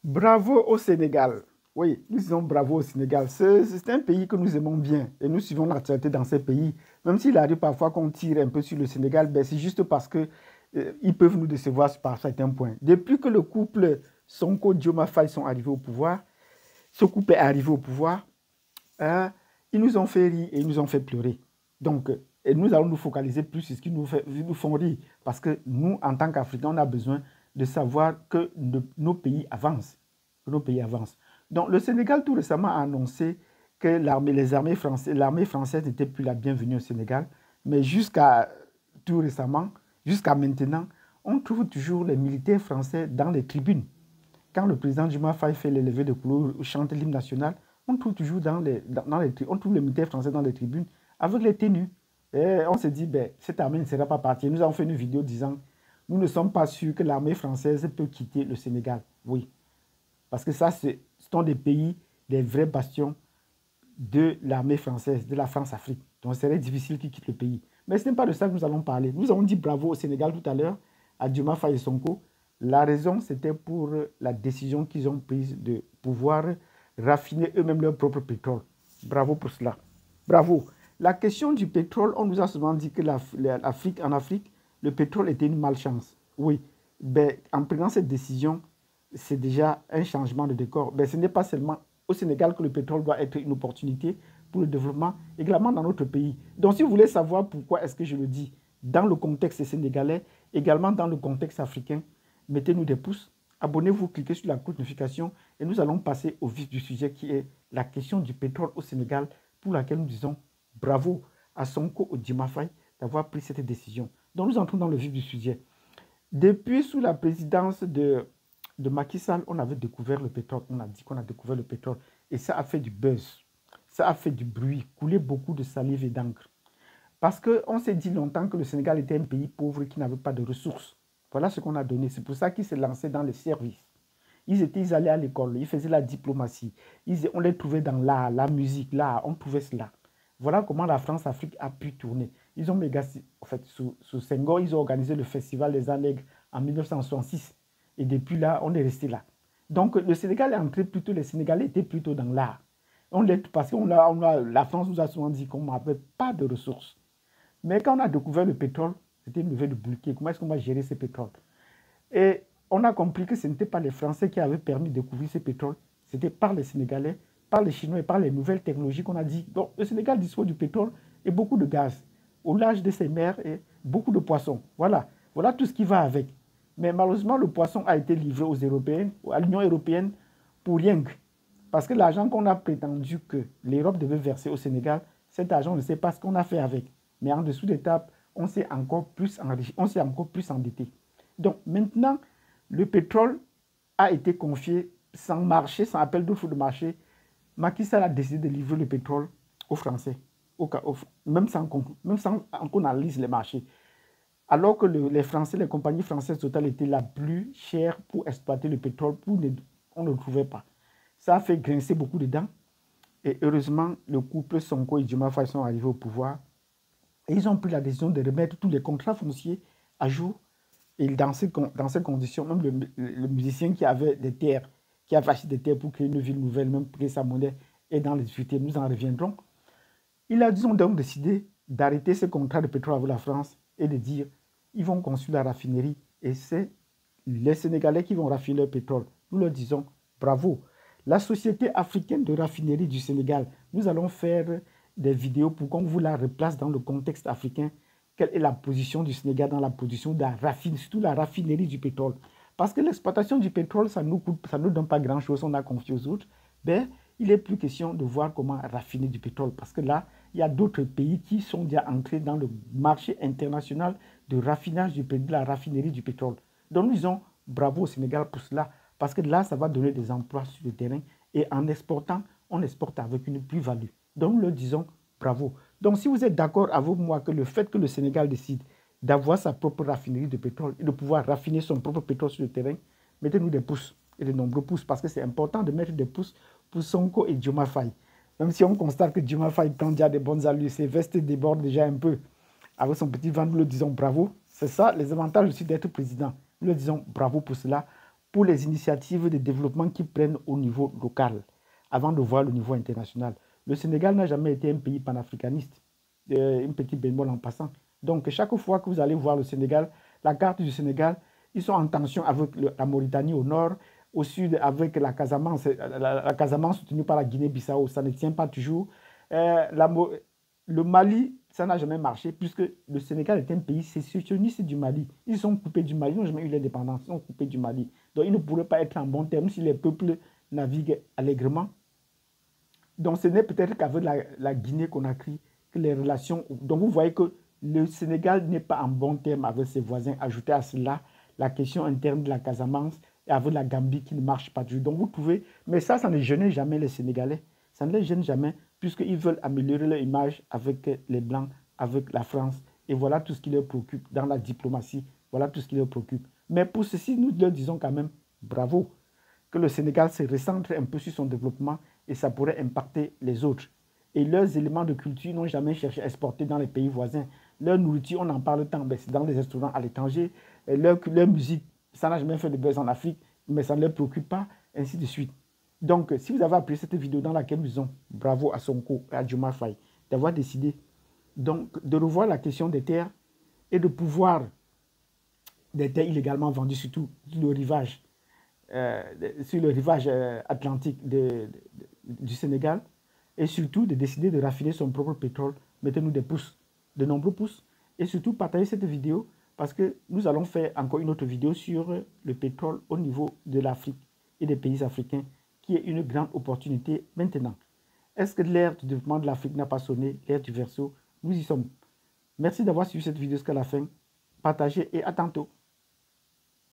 Bravo au Sénégal. Oui, nous disons bravo au Sénégal. C'est un pays que nous aimons bien et nous suivons l'actualité dans ces pays. Même s'il arrive parfois qu'on tire un peu sur le Sénégal, ben c'est juste parce que ils peuvent nous décevoir par certains points. Depuis que le couple Sonko-Diomaye Faye sont arrivés au pouvoir, ce couple est arrivé au pouvoir, ils nous ont fait rire et ils nous ont fait pleurer. Donc, et nous allons nous focaliser plus sur ce qui nous font rire. Parce que nous, en tant qu'Africains, on a besoin de savoir que nos pays avancent. Que nos pays avancent. Donc, le Sénégal, tout récemment, a annoncé que l'armée française n'était plus la bienvenue au Sénégal. Mais jusqu'à tout récemment, jusqu'à maintenant, on trouve toujours les militaires français dans les tribunes. Quand le président Diomaye Faye fait le lever de couleur ou chante l'hymne national, on trouve toujours on trouve les militaires français dans les tribunes avec les tenues. Et on se dit, ben, cette armée ne sera pas partie. Nous avons fait une vidéo disant, nous ne sommes pas sûrs que l'armée française peut quitter le Sénégal. Oui, parce que ça, ce sont des pays, des vrais bastions de l'armée française, de la France-Afrique. Donc, ce serait difficile qu'ils quittent le pays. Mais ce n'est pas de ça que nous allons parler. Nous avons dit bravo au Sénégal tout à l'heure, à Diomaye Faye et Sonko. La raison, c'était pour la décision qu'ils ont prise de pouvoir raffiner eux-mêmes leur propre pétrole. Bravo pour cela. Bravo. La question du pétrole, on nous a souvent dit que en Afrique, le pétrole était une malchance. Oui, ben, en prenant cette décision, c'est déjà un changement de décor. Ben, ce n'est pas seulement au Sénégal que le pétrole doit être une opportunité pour le développement, également dans notre pays. Donc, si vous voulez savoir pourquoi est-ce que je le dis, dans le contexte sénégalais, également dans le contexte africain, mettez-nous des pouces, abonnez-vous, cliquez sur la cloche de notification et nous allons passer au vif du sujet qui est la question du pétrole au Sénégal, pour laquelle nous disons bravo à Sonko ou Diomaye Faye d'avoir pris cette décision. Donc nous entrons dans le vif du sujet. Depuis sous la présidence de Macky Sall, on avait découvert le pétrole. On a dit qu'on a découvert le pétrole. Et ça a fait du buzz. Ça a fait du bruit, coulé beaucoup de salive et d'encre. Parce qu'on s'est dit longtemps que le Sénégal était un pays pauvre qui n'avait pas de ressources. Voilà ce qu'on a donné. C'est pour ça qu'ils se lançaient dans les services. Ils allaient à l'école, ils faisaient la diplomatie. On les trouvait dans l'art, la musique, l'art, on trouvait cela. Voilà comment la France-Afrique a pu tourner. Ils ont en fait, sous Senghor, ils ont organisé le Festival des Alegres en 1966. Et depuis là, on est resté là. Donc, le Sénégal est entré plutôt, les Sénégalais étaient plutôt dans l'art. Parce que la France nous a souvent dit qu'on n'avait pas de ressources. Mais quand on a découvert le pétrole, c'était une levée de bouclier. Comment est-ce qu'on va gérer ce pétrole? Et on a compris que ce n'était pas les Français qui avaient permis de découvrir ce pétrole. C'était par les Sénégalais, par les Chinois et par les nouvelles technologies qu'on a dit. Donc, le Sénégal dispose du pétrole et beaucoup de gaz. Au large de ses mers et beaucoup de poissons. Voilà tout ce qui va avec. Mais malheureusement, le poisson a été livré aux Européens, à l'Union européenne, pour rien. Parce que l'argent qu'on a prétendu que l'Europe devait verser au Sénégal, cet argent, on ne sait pas ce qu'on a fait avec. Mais en dessous des tables, on s'est encore plus enrichi, on s'est encore plus endetté. Donc maintenant, le pétrole a été confié sans marché, sans appel d'offres de marché. Macky Sall a décidé de livrer le pétrole aux Français, même sans qu'on analyse les marchés. Alors que les Français, les compagnies françaises Total étaient la plus chère pour exploiter le pétrole, on ne le trouvait pas. Ça a fait grincer beaucoup de dents. Et heureusement, le couple Sonko et Diomaye Faye sont arrivés au pouvoir. Et ils ont pris la décision de remettre tous les contrats fonciers à jour. Et dans ces conditions, même le musicien qui avait des terres, qui avait acheté des terres pour créer une ville nouvelle, même pour créer sa monnaie, est dans les difficultés, nous en reviendrons. Ils ont donc décidé d'arrêter ce contrat de pétrole avec la France et de dire ils vont construire la raffinerie et c'est les Sénégalais qui vont raffiner le pétrole. Nous leur disons bravo. La Société africaine de raffinerie du Sénégal, nous allons faire des vidéos pour qu'on vous la replace dans le contexte africain. Quelle est la position du Sénégal dans la production de la raffinerie, surtout la raffinerie du pétrole? Parce que l'exploitation du pétrole, ça ne donne pas grand-chose, on a confié aux autres. Ben, il est plus question de voir comment raffiner du pétrole. Parce que là, il y a d'autres pays qui sont déjà entrés dans le marché international de raffinage de la raffinerie du pétrole. Donc nous disons bravo au Sénégal pour cela. Parce que là, ça va donner des emplois sur le terrain. Et en exportant, on exporte avec une plus-value. Donc nous leur disons bravo. Donc si vous êtes d'accord avec moi que le fait que le Sénégal décide d'avoir sa propre raffinerie de pétrole et de pouvoir raffiner son propre pétrole sur le terrain, mettez-nous des pouces et de nombreux pouces parce que c'est important de mettre des pouces pour Sonko et Diomaye Faye. Même si on constate que Diomaye Faye prend déjà des bonnes allures, ses vestes débordent déjà un peu avec son petit ventre, nous le disons bravo. C'est ça les avantages aussi d'être président. Nous le disons bravo pour cela. pour les initiatives de développement qu'ils prennent au niveau local, avant de voir le niveau international. Le Sénégal n'a jamais été un pays panafricaniste, un petit bémol en passant. Donc, chaque fois que vous allez voir le Sénégal, la carte du Sénégal, ils sont en tension avec la Mauritanie au nord, au sud avec la Casamance soutenue par la Guinée-Bissau, ça ne tient pas toujours. Le Mali, ça n'a jamais marché puisque le Sénégal est un pays sécessionniste du Mali. Ils sont coupés du Mali, ils n'ont jamais eu l'indépendance, ils sont coupés du Mali. Donc ils ne pourraient pas être en bon terme si les peuples naviguent allègrement. Donc ce n'est peut-être qu'avec la Guinée-Conakry que les relations... Donc vous voyez que le Sénégal n'est pas en bon terme avec ses voisins. Ajoutez à cela la question interne de la Casamance et avec la Gambie qui ne marche pas toujours. Donc vous pouvez... Mais ça ne gêne jamais les Sénégalais. Ça ne les gêne jamais puisqu'ils veulent améliorer leur image avec les Blancs, avec la France. Et voilà tout ce qui leur préoccupe dans la diplomatie. Voilà tout ce qui leur préoccupe. Mais pour ceci, nous leur disons quand même bravo. Que le Sénégal se recentre un peu sur son développement et ça pourrait impacter les autres. Et leurs éléments de culture n'ont jamais cherché à exporter dans les pays voisins. Leur nourriture, on en parle tant, c'est dans les restaurants à l'étranger. Leur musique, ça n'a jamais fait de buzz en Afrique, mais ça ne leur préoccupe pas, ainsi de suite. Donc, si vous avez apprécié cette vidéo dans laquelle nous disons bravo à Sonko et à Diomaye Faye d'avoir décidé donc, de revoir la question des terres et de pouvoir des terres illégalement vendues, surtout sur le rivage atlantique du Sénégal, et surtout de décider de raffiner son propre pétrole. Mettez-nous des pouces, de nombreux pouces, et surtout partagez cette vidéo parce que nous allons faire encore une autre vidéo sur le pétrole au niveau de l'Afrique et des pays africains, qui est une grande opportunité maintenant. Est-ce que l'ère du développement de l'Afrique n'a pas sonné, l'ère du Verseau? Nous y sommes. Merci d'avoir suivi cette vidéo jusqu'à la fin. Partagez et à tantôt.